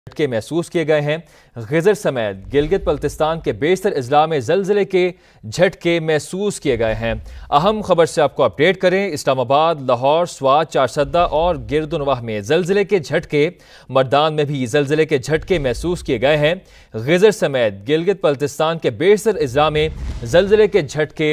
झटके महसूस किए गए हैं। गिजर समेत गिलगित बल्तिस्तान के बेशतर अजला में जलजिले के झटके महसूस किए गए हैं। अहम खबर से आपको अपडेट करें। इस्लामाबाद, लाहौर, स्वात, चारसद्दा और गिरदुनवाह में जलजिले के झटके, मर्दान में भी जलजिले के झटके महसूस किए गए हैं। गिजर समेत गिलगित बल्तिस्तान के बेशतर अजला में जलजिले के झटके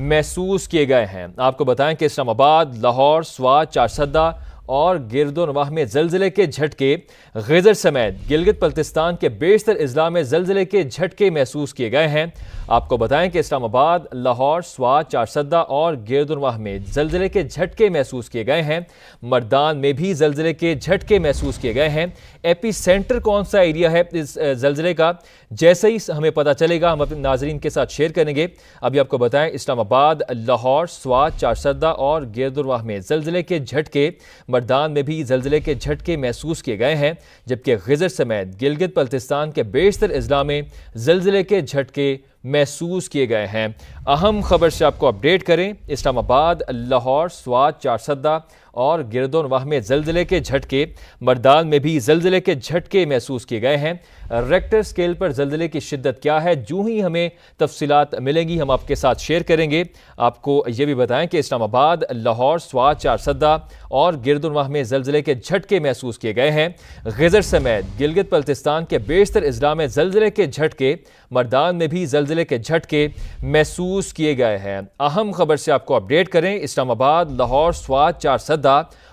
महसूस किए गए हैं। आपको बताएं कि इस्लामाबाद, लाहौर, स्वात, चारसद्दा और गिरदुनवाह में जलजिले के झटके, गिजर समेत गिलगित बल्तिस्तान के बेशतर अजला में जलजिले के झटके महसूस किए गए हैं। आपको बताएं कि इस्लामाबाद, लाहौर, स्वात, चारसद्दा और गिरदुनवाह में जलजिले के झटके महसूस किए गए हैं। मर्दान में भी जलजिले के झटके महसूस किए गए हैं। एपी सेंटर कौन सा एरिया है इस जलजिले का, जैसे ही हमें पता चलेगा हम अपने नाजरीन के साथ शेयर करेंगे। अभी आपको बताएं, इस्लामाबाद, लाहौर, स्वात, चारसद्दा और गिरदुनवाह में जलजिले के झटके, मर्दान में भी जलजिले के झटके महसूस किए गए हैं। जबकि गिजर समेत गिलगित बल्तिस्तान के बेशतर अजला में जलजिले के झटके महसूस किए गए हैं। अहम खबर से आपको अपडेट करें। इस्लामाबाद, लाहौर, स्वात, चारसद्दा और गिरदुनवाह में जलजिले के झटके, मर्दान में भी जलजिले के झटके महसूस किए गए हैं। रेक्टर स्केल पर जलजिले की शिद्दत क्या है, जो ही हमें तफसीलात मिलेंगी हम आपके साथ शेयर करेंगे। आपको ये भी बताएं कि इस्लामाबाद, लाहौर, स्वात, चारसद्दा और गिरदुनवाह में जलजिले के झटके महसूस किए गए हैं। गिजर समेत गिलगित बल्तिस्तान के बेशतर अजला में जलजिले के झटके, मर्दान में भी जलजिले के झटके महसूस किए गए हैं। अहम खबर से आपको अपडेट करें। इस्लामाबाद, लाहौर, स्वात, चारसद्दा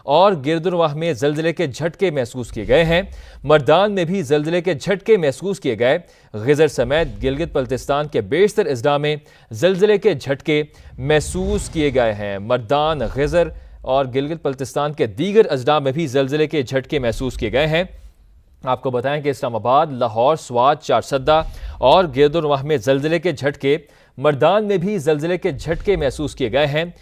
और गिरदुनवाह में जलजिले के झटके महसूस किए गए हैं। मर्दान में भी जलजिले के झटके महसूस किए गए। गिजर समेत गिलगित बल्तिस्तान के बेशतर अजला में जलजिले के झटके महसूस किए गए हैं। मर्दान, गिजर और गिलगित बल्तिस्तान के दीगर अजला में भी जलजिले के झटके महसूस किए गए हैं। आपको बताएं कि इस्लामाबाद, लाहौर, स्वात, चारसद्दा और गिरदुनवाह में जलजिले के झटके, मर्दान में भी जलजिले के झटके महसूस किए गए हैं।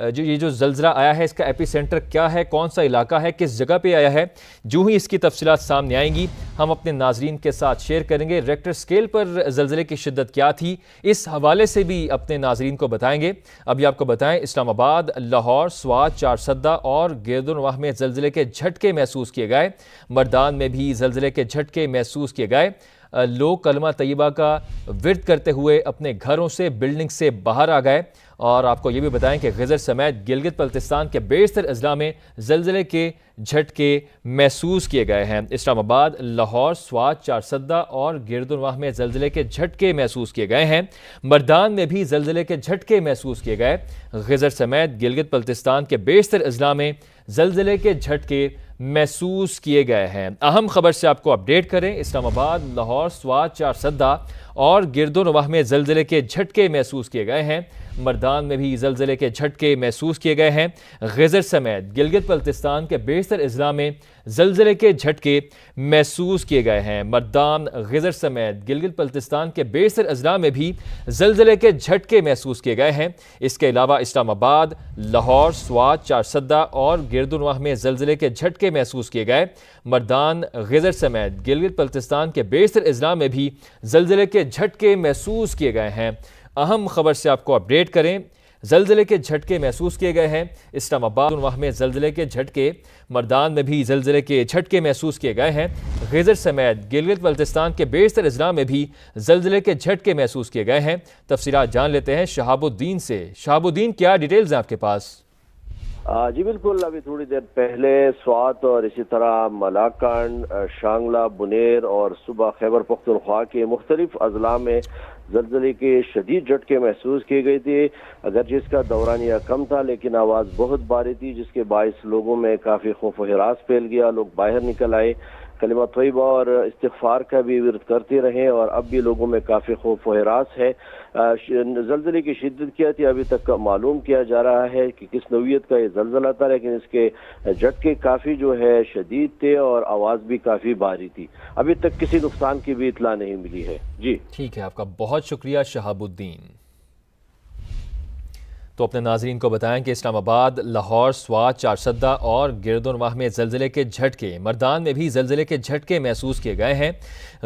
ये जो जलजिला आया है, इसका एपी सेंटर क्या है, कौन सा इलाका है, किस जगह पे आया है, जो ही इसकी तफसीलात सामने आएंगी हम अपने नाजरीन के साथ शेयर करेंगे। रेक्टर स्केल पर जलजिले की शिद्दत क्या थी, इस हवाले से भी अपने नाजरीन को बताएंगे। अभी आपको बताएं, इस्लामाबाद, लाहौर, स्वात, चारसद्दा और गिरदुनवाह में जलजिले के झटके महसूस किए गए। मर्दान में भी जलजिले के झटके महसूस किए गए। लोग कलमा तैयबा का विर्द करते हुए अपने घरों से, बिल्डिंग से बाहर आ गए। और आपको ये भी बताएं कि गिजर समेत गिलगित बल्तिस्तान के बेशतर अजला में जलजिले के झटके महसूस किए गए हैं। इस्लामाबाद, लाहौर, स्वात, चारसद्दा और गिरदुनवाह में जलजिले के झटके महसूस किए गए हैं। मर्दान में भी जलजिले के झटके महसूस किए गए। गिजर समेत गिलगित बल्तिस्तान के बेशतर अजला में जलजिले के झटके महसूस किए गए हैं। अहम खबर से आपको अपडेट करें। इस्लामाबाद, लाहौर, स्वात, चारसद्दा और गिरदुनवाह में जलजिले के झटके महसूस किए गए हैं। मर्दान में भी जलजिले के झटके महसूस किए गए हैं। गिजर समेत गिलगित बल्तिस्तान के बेशतर अजला में जलजिले के झटके महसूस किए गए हैं। मर्दान, गिजर समेत गिलगित बल्तिस्तान के बेशतर अजला में भी जलजिले के झटके महसूस किए गए हैं। इसके अलावा इस्लामाबाद, लाहौर, स्वात, चारसद्दा और गिरदुनवाह में जलजिले के झटके महसूस किए गए। मर्दान, गिजर समेत गिलगित बल्तिस्तान के बेशतर अजला में भी जलजिले के झटके महसूस किए गए हैं। अहम खबर से आपको अपडेट करें। जलजिले के झटके महसूस किए गए हैं। इस्लामाबाद, वहाँ में जलजिले के झटके, मर्दान में भी जलजिले के झटके महसूस किए गए हैं। गिजर समेत गिलगित बल्तिस्तान के बेशतर अजला में भी जलजिले के झटके महसूस किए गए हैं। तफसीलात जान लेते हैं शहाबुद्दीन से। शहाबुद्दीन, क्या डिटेल्स हैं आपके पास? जी बिल्कुल, अभी थोड़ी देर पहले स्वात और इसी तरह मलाकान, शांगला, बुनेर और सुबह खैबर पख्तूनख्वा के मुख्तलिफ अजला में जलजिले के शदीद झटके महसूस किए गए थे। अगर जिसका दौरानिया कम था लेकिन आवाज़ बहुत भारी थी, जिसके बायस लोगों में काफ़ी खौफ व हिरास फैल गया। लोग बाहर निकल आए, कलिमा तैयबा और इस्तिग़फ़ार का भी विर्द करते रहे और अब भी लोगों में काफ़ी खौफ व हिरास है। जलजिले की शिद्दत क्या थी अभी तक मालूम किया जा रहा है कि किस नौइयत का ये जलजिला था, लेकिन इसके झटके काफ़ी जो है शदीद थे और आवाज़ भी काफ़ी भारी थी। अभी तक किसी नुकसान की भी इत्तला नहीं मिली है। जी ठीक है, आपका बहुत शुक्रिया शहाबुद्दीन। तो अपने नाजरीन को बताएं कि इस्लामाबाद, लाहौर, स्वात, चारसद्दा और गिरदुनवाह में ज़लज़ले के झटके, मर्दान में भी ज़लज़ले के झटके महसूस किए गए हैं।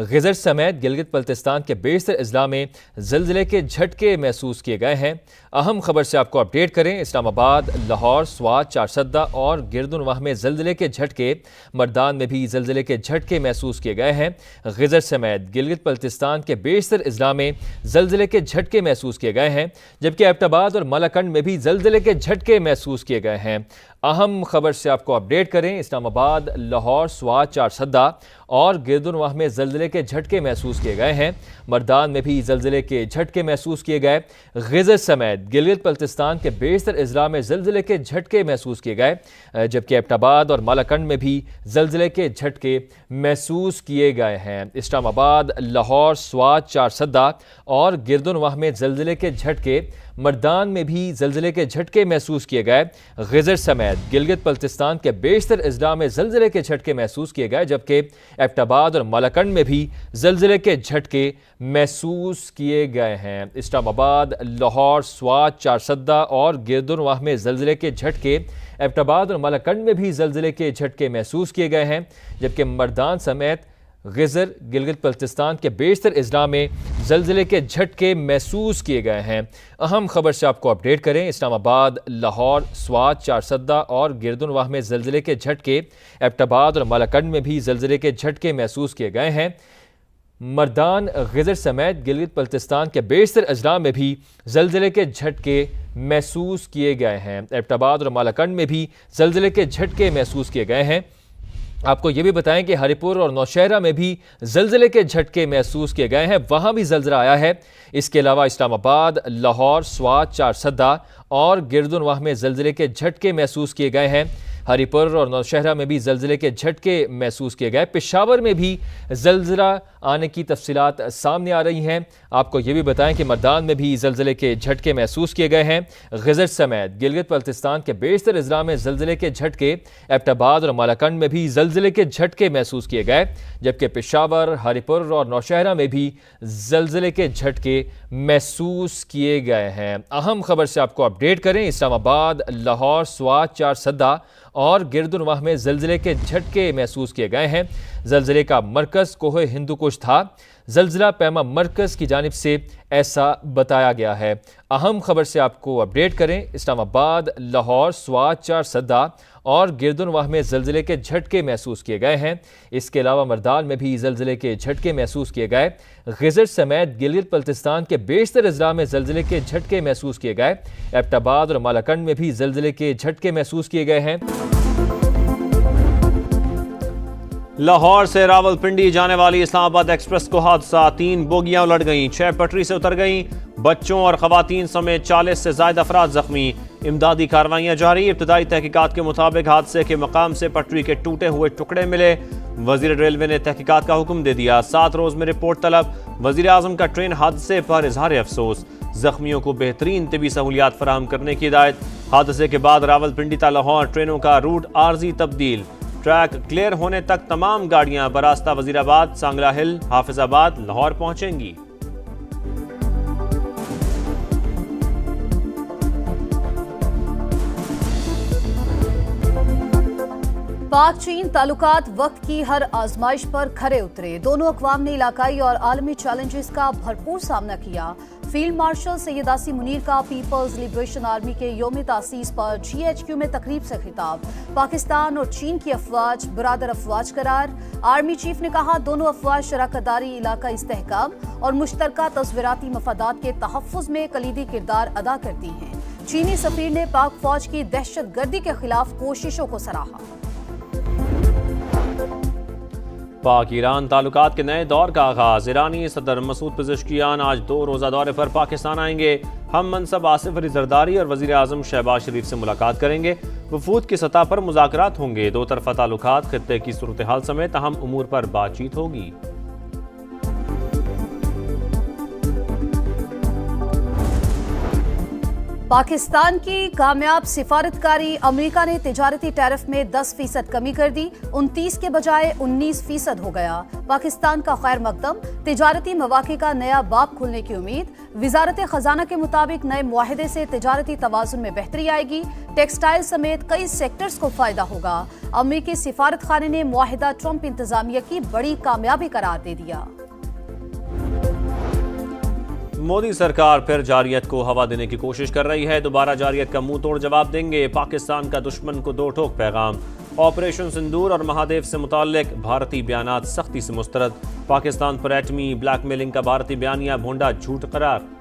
गिज़र समेत गिलगित बल्तिस्तान के बेशतर अजला में ज़लज़ले के झटके महसूस किए गए हैं। अहम खबर से आपको अपडेट करें। इस्लामाबाद, लाहौर, स्वात, चारसद्दा और गिरदुनवाह में ज़लज़ले के झटके, मर्दान में भी ज़लज़ले के झटके महसूस किए गए हैं। गिज़र समेत गिलगित बल्तिस्तान के बेशतर अजला में ज़लज़ले के झटके महसूस किए गए हैं, जबकि एबटाबाद और मलाकंड में भी ज़लज़ले के झटके महसूस किए गए हैं। अहम खबर से आपको अपडेट करें। इस्लामाबाद, लाहौर, स्वात, चारसद्दा और गिरदुनवाह में ज़लज़ले के झटके महसूस किए गए हैं। मर्दान में भी ज़लज़ले के झटके महसूस किए गए। गिज़र समेत गिलगित बल्तिस्तान के बेशतर अजला में ज़लज़ले के झटके महसूस किए गए, जबकि एबटाबाद और मालाकंड में भी ज़लज़ले के झटके महसूस किए गए हैं। इस्लामाबाद, लाहौर, स्वात, चारसद्दा और गिरदुनवाह में ज़लज़ले के झटके, मर्दान में भी ज़लज़ले के झटके महसूस किए गए। गिज़र समेत गिलगित बल्तिस्तान के बेशतर अजला में ज़लज़ले के झटके महसूस किए गए, जबकि एबटाबाद और मालाकंड में भी ज़लज़ले के झटके महसूस किए गए हैं। इस्लामाबाद, लाहौर, स्वात, चारसद्दा और गिरदुनवाह में ज़लज़ले के झटके, एबटाबाद और मालाकंड में भी ज़लज़ले के झटके महसूस किए गए हैं, जबकि मर्दान समेत गिज़र गिलगित बल्तिस्तान के बेशतर अजला में ज़लज़ले के झटके महसूस किए गए हैं। अहम खबर से आपको अपडेट करें। इस्लामाबाद, लाहौर, स्वात, चारसद्दा और गिरदुनवाह में ज़लज़ले के झटके, एबटाबाद और मालाकंड में भी ज़लज़ले के झटके महसूस किए गए हैं। मर्दान, गिज़र समेत गिलगित बल्तिस्तान के बेशतर अजला में भी ज़लज़ले के झटके महसूस किए गए हैं। एबटाबाद और मालाकंड में भी ज़लज़ले के झटके महसूस किए गए हैं। आपको ये भी बताएं कि हरिपुर और नौशहरा में भी ज़लज़ले के झटके महसूस किए गए हैं, वहाँ भी ज़लज़ला आया है। इसके अलावा इस्लामाबाद, लाहौर, स्वात, चारसद्दा और गिरदुनवाह में ज़लज़ले के झटके महसूस किए गए हैं। हरिपुर और नौशहरा में भी ज़लज़ले के झटके महसूस किए गए। पेशावर में भी ज़लज़ला आने की तफसीलात सामने आ रही हैं। आपको ये भी बताएं कि मर्दान में भी ज़लज़ले के झटके महसूस किए गए हैं। गिज़र समेत गिलगित बल्तिस्तान के बेशतर अजला में ज़लज़ले के झटके, एबटाबाद और मालाकंड में भी ज़लज़ले के झटके महसूस किए गए, जबकि पेशावर, हरिपुर और नौशहरा में भी ज़लज़ले के झटके महसूस किए गए हैं। अहम खबर से आपको अपडेट करें। इस्लामाबाद, लाहौर, स्वात, चारसद्दा और गिरदुनवाह में ज़लज़ले के झटके महसूस किए गए हैं। ज़लज़ले का मरकज़ कोहे हिंदुकुश था। ज़लज़ला पैमा मरकज़ की जानिब से ऐसा बताया गया है। अहम खबर से आपको अपडेट करें। इस्लामाबाद, लाहौर, स्वात, चारसद्दा और गिरदुनवाह में ज़लज़ले के झटके महसूस किए गए हैं। इसके अलावा मर्दान में भी ज़लज़ले के झटके महसूस किए गए। गिज़र समेत गिलगित बल्तिस्तान के बेशतर अजला में ज़लज़ले के झटके महसूस किए गए। एबटाबाद और मालाकंड में भी ज़लज़ले के झटके महसूस किए गए हैं। लाहौर से रावलपिंडी जाने वाली इस्लामाबाद एक्सप्रेस को हादसा, 3 बोगियां उलट गईं, 6 पटरी से उतर गईं। बच्चों और खवातीन समेत 40 से ज्यादा अफराद जख्मी। इमदादी कार्रवाइयां जारी। इब्तदाई तहकीकात के मुताबिक हादसे के मकाम से पटरी के टूटे हुए टुकड़े मिले। वजीर रेलवे ने तहकीकात का हुक्म दे दिया। 7 रोज में रिपोर्ट तलब। वजीर आजम का ट्रेन हादसे पर इजहार अफसोस। जख्मियों को बेहतरीन तिबी सहूलियात फराहम करने की हिदायत। हादसे के बाद रावलपिंडी ता लाहौर ट्रेनों का रूट आर्जी तब्दील। ट्रैक क्लियर होने तक तमाम गाड़ियां बरास्ता वजीराबाद, सांगला हिल, हाफिजाबाद, लाहौर पहुंचेंगी। पाक चीन ताल्लुकात वक्त की हर आजमाइश पर खरे उतरे। दोनों अक़वाम ने इलाकाई और आलमी चैलेंजेस का भरपूर सामना किया। फील्ड मार्शल सैयद आसिम मुनीर का पीपल्स लिबरेशन आर्मी के योम तासीस पर GHQ में तकरीब से खिताब। पाकिस्तान और चीन की अफवाज बरादर अफवाज करार। आर्मी चीफ ने कहा, दोनों अफवाज शराकतदारी, इलाका इस्तेहकाम और मुश्तरका तस्वीराती मफादात के तहफ़्फ़ुज़ में कलीदी किरदार अदा करती हैं। चीनी सफीर ने पाक फौज की दहशत गर्दी के खिलाफ कोशिशों को सराहा। पाक ईरान ताल्लुकात के नए दौर का आगाज। ईरानी सदर मसूद पेज़ेश्कियान आज 2 रोज़ा दौरे पर पाकिस्तान आएंगे। हम मनसब आसिफ अली जरदारी और वज़ीर आज़म शहबाज शरीफ से मुलाकात करेंगे। वफूद की सतह पर मुज़ाकरात होंगे। 2 तरफ़ा ताल्लुकात, खित्ते की सूरत हाल समेत अहम उमूर पर बातचीत होगी। पाकिस्तान की कामयाब सिफारतकारी, अमेरिका ने तिजारती टैरिफ में 10% कमी कर दी, 29 के बजाय 19% हो गया। पाकिस्तान का खैर मकदम, तिजारती मौके का नया बाब खुलने की उम्मीद। वजारत खजाना के मुताबिक नए मुआहदे से तिजारती तवाजुन में बेहतरी आएगी, टेक्सटाइल समेत कई सेक्टर्स को फायदा होगा। अमेरिकी सिफारत खाने ने मुआहदा ट्रंप इंतजामिया की बड़ी कामयाबी करार दे दिया। मोदी सरकार फिर जारियत को हवा देने की कोशिश कर रही है, दोबारा जारियत का मुंह तोड़ जवाब देंगे। पाकिस्तान का दुश्मन को दो टोक पैगाम। ऑपरेशन सिंदूर और महादेव से मुताल्लिक भारतीय बयानात सख्ती से मुस्तरद। पाकिस्तान पर एटमी ब्लैकमेलिंग का भारतीय बयानिया भोंडा झूठ करार।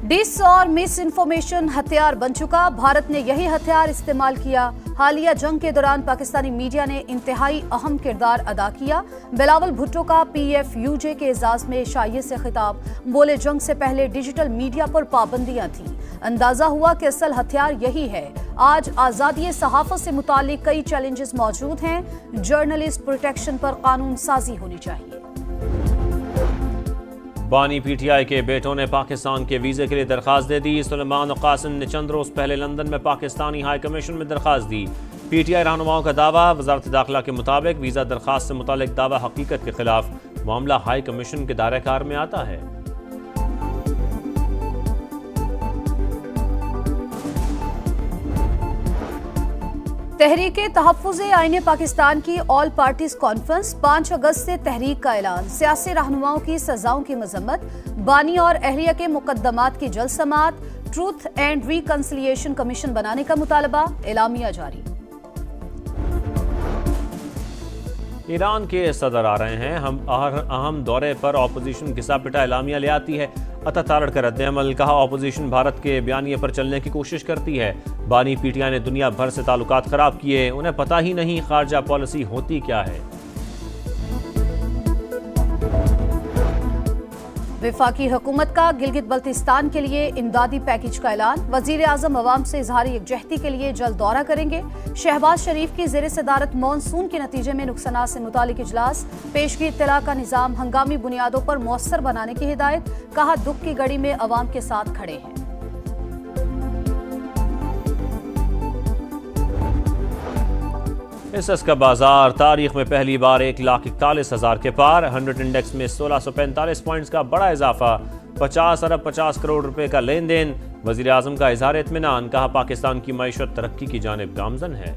डिस और मिस इन्फॉर्मेशन हथियार बन चुका, भारत ने यही हथियार इस्तेमाल किया। हालिया जंग के दौरान पाकिस्तानी मीडिया ने इंतहाई अहम किरदार अदा किया। बिलावल भुट्टो का PFUJ के एजाज में शाइए से खिताब, बोले जंग से पहले डिजिटल मीडिया पर पाबंदियां थी, अंदाजा हुआ कि असल हथियार यही है। आज आजादी सहाफत से मुतालिक कई चैलेंजेस मौजूद हैं, जर्नलिस्ट प्रोटेक्शन पर कानून साजी होनी चाहिए। बानी PTI के बेटों ने पाकिस्तान के वीजे के लिए दरखास्त दे दी। सुलेमान और कासिम ने चंद रोज पहले लंदन में पाकिस्तानी हाई कमीशन में दरखास्त दी। PTI रहनुमाओं का दावा, वजारत दाखिला के मुताबिक वीजा दरखास्त से मुतालिक दावा हकीकत के खिलाफ, मामला हाई कमीशन के दायरे कार में आता है। तहरीके तहफ़्फ़ुज़े आईने पाकिस्तान की ऑल पार्टीज कॉन्फ्रेंस, 5 अगस्त से तहरीक का ऐलान। सियासी रहनुमाओं की सजाओं की मजम्मत, बानी और अहलिया के मुकद्दमात की जल्द समाअत, ट्रूथ एंड रिकंसिलिएशन कमीशन बनाने का मुतालबा, एलामिया जारी। ईरान के सदर आ रहे हैं, हम अहम दौरे पर ऑपोजिशन घिसा पिटा एलामिया ले आती है। अततारड़ का रद्द-ए-अमल, कहा ऑपोजिशन भारत के बयानिए पर चलने की कोशिश करती है। बानी PTI ने दुनिया भर से ताल्लुकात खराब किए, उन्हें पता ही नहीं खारजा पॉलिसी होती क्या है। वफाकी हुकूमत का गिलगित बल्तिस्तान के लिए इमदादी पैकेज का ऐलान, वजीर आजम अवाम से इजहार यकजहती के लिए जल्द दौरा करेंगे। शहबाज शरीफ की ज़ेर सदारत मॉनसून के नतीजे में नुकसानात से मुतालिक इजलास, पेशगी इत्तला का निज़ाम हंगामी बुनियादों पर मौसर बनाने की हिदायत, कहा दुख की घड़ी में अवाम के साथ खड़े हैं। हिस्स का बाजार तारीख में पहली बार 1,41,000 के पार। 100 इंडेक्स में 1645 पॉइंट्स का बड़ा इजाफा, 50 अरब 50 करोड़ रुपए का लेन देन। वजीर आजम का इजहार इत्मीनान, कहा पाकिस्तान की मईशत तरक्की की जानिब गामजन है।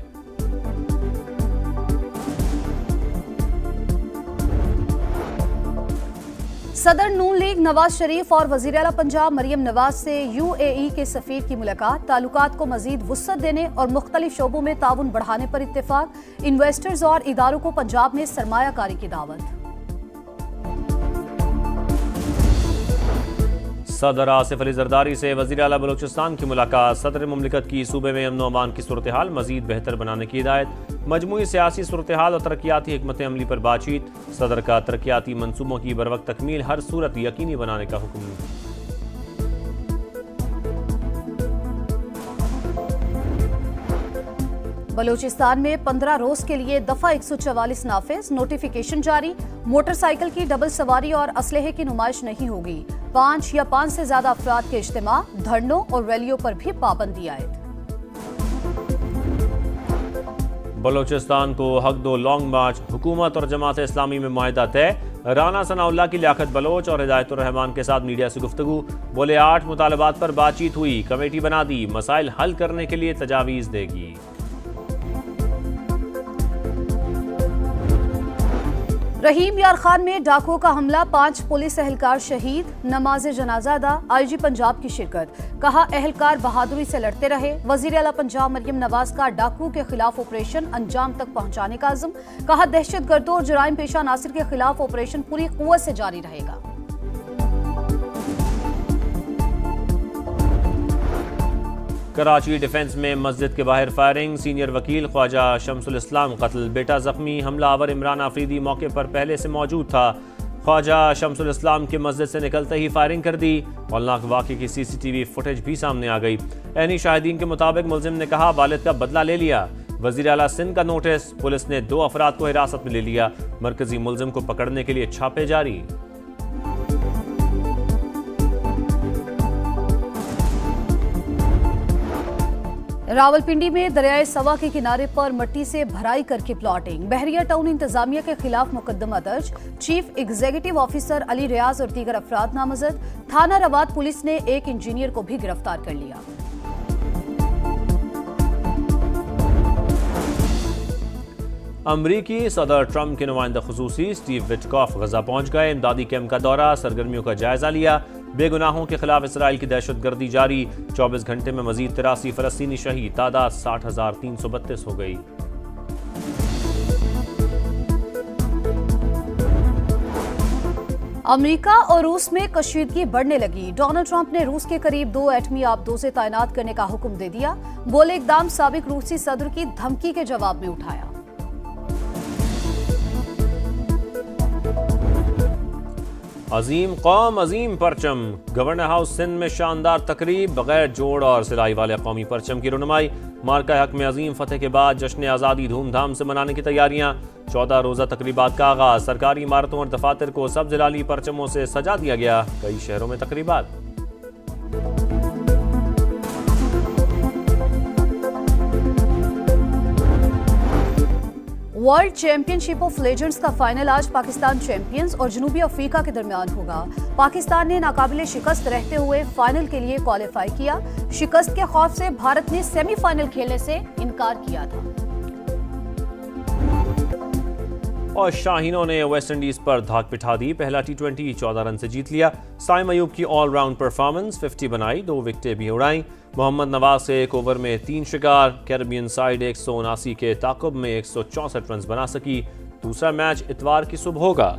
सदर नून लीग नवाज शरीफ और वजीर आला पंजाब मरियम नवाज से UAE के सफीर की मुलाकात, ताल्लुकात को मजीद वुसअत देने और मुख्तलिफ शोबों में ताउन बढ़ाने पर इत्तेफाक। इन्वेस्टर्स और इदारों को पंजाब में सरमायाकारी की दावत। सदर आसिफ अली जरदारी से वजीर आला बलूचिस्तान की मुलाकात, सदर मुमलिकत की सूबे में अमन अमान की सूरत हाल मजीद बेहतर बनाने की हिदायत। मजमूई सियासी सूरत हाल और तरक्याती हिकमत अमली पर बातचीत, सदर का तरक्याती मनसूबों की बरवक्त तकमील हर सूरत यकीनी बनाने का हुक्म। बलूचिस्तान में 15 रोज के लिए दफा 144 नाफिज, नोटिफिकेशन जारी। मोटरसाइकिल की डबल सवारी और असलहे की नुमाइश नहीं होगी। 5 या 5 से ज्यादा अफराद के इज्तिमा, धरनों और रैलियों पर भी पाबंदी आयद। बलूचिस्तान को हक दो लॉन्ग मार्च, हुकूमत और जमात इस्लामी में मुआहदा तय। राना सनाउल्लाह की लियाकत बलोच और हिदायतुर रहमान के साथ मीडिया से गुफ्तगू, बोले 8 मुतालबात पर बातचीत हुई, कमेटी बना दी, मसाइल हल करने के लिए तजावीज देगी। रहीम यार खान में डाकुओं का हमला, 5 पुलिस एहलकार शहीद, नमाज जनाजा अदा। IG पंजाब की शिरकत, कहा एहलकार बहादुरी से लड़ते रहे। वजीर आला पंजाब मरियम नवाज का डाकुओं के खिलाफ ऑपरेशन अंजाम तक पहुंचाने का अज़्म, कहा दहशतगर्दों और जराइम पेशा नासिर के खिलाफ ऑपरेशन पूरी कुव्वत से जारी रहेगा। कराची डिफेंस में मस्जिद के बाहर फायरिंग, सीनियर वकील ख्वाजा शमसुल इस्लाम कत्ल, बेटा जख्मी। हमलावर इमरान आफरीदी मौके पर पहले से मौजूद था। ख्वाजा शमसुल इस्लाम के मस्जिद से निकलते ही फायरिंग कर दी। औलनाक वाक़े की CCTV फुटेज भी सामने आ गई। ऐनी शाहिदीन के मुताबिक मुलजिम ने कहा वालिद का बदला ले लिया। वज़ीर आला सिंध का नोटिस, पुलिस ने 2 अफराद को हिरासत में ले लिया। मरकजी मुलजिम को पकड़ने के लिए छापे जारी। रावलपिंडी में दरियाए सवा के किनारे पर मिट्टी से भराई करके प्लॉटिंग, बहरिया टाउन इंतजामिया के खिलाफ मुकदमा दर्ज, चीफ एग्जीक्यूटिव ऑफिसर अली रियाज और दीगर अफराद नामजद। थाना रवात पुलिस ने एक इंजीनियर को भी गिरफ्तार कर लिया। अमरीकी सदर ट्रंप के नुमाइंदा खुसूसी स्टीव विटकॉफ गजा पहुंच गए। इमदादी कैंप का दौरा, सरगर्मियों का जायजा लिया। बेगुनाहों के खिलाफ इसराइल की दहशतगर्दी जारी, 24 घंटे में मजीद 83 फलस्तीनी शहीद, तादाद 60,332 हो गई। अमेरिका और रूस में कशीदगी बढ़ने लगी। डोनाल्ड ट्रंप ने रूस के करीब 2 एटमी आबदोज़ें तैनात करने का हुक्म दे दिया। बोले इकदाम साबिक रूसी सदर की धमकी के जवाब में उठाया। अजीम कौम अजीम परचम, गवर्नर हाउस सिंध में शानदार तकरीब, बगैर जोड़ और सिलाई वाले कौमी परचम की रुनुमाई। मार्का हक में अजीम फतेह के बाद जश्न आज़ादी धूमधाम से मनाने की तैयारियां। 14 रोज़ा तकरीबात का आगाज, सरकारी इमारतों और दफातर को सब्ज़ लाली परचमों से सजा दिया गया। कई शहरों में तकरीबात। वर्ल्ड चैंपियनशिप ऑफ लेजेंड्स का फाइनल आज पाकिस्तान चैंपियंस और जनूबी अफ्रीका के दरमियान होगा। पाकिस्तान ने नाकाबिले शिकस्त रहते हुए फाइनल के लिए क्वालिफाई किया। शिकस्त के खौफ से भारत ने सेमीफाइनल खेलने से इनकार किया था। और शाहीनों ने वेस्ट इंडीज पर धाक पिठा दी। पहला T20 14 रन से जीत लिया। साइम अयूब की ऑलराउंड परफॉर्मेंस, 50 बनाई, 2 विकेटें भी उड़ाई। मोहम्मद नवाज से 1 ओवर में 3 शिकार। कैरेबियन साइड 179 के ताकुब में 164 रन बना सकी। दूसरा मैच इतवार की सुबह होगा।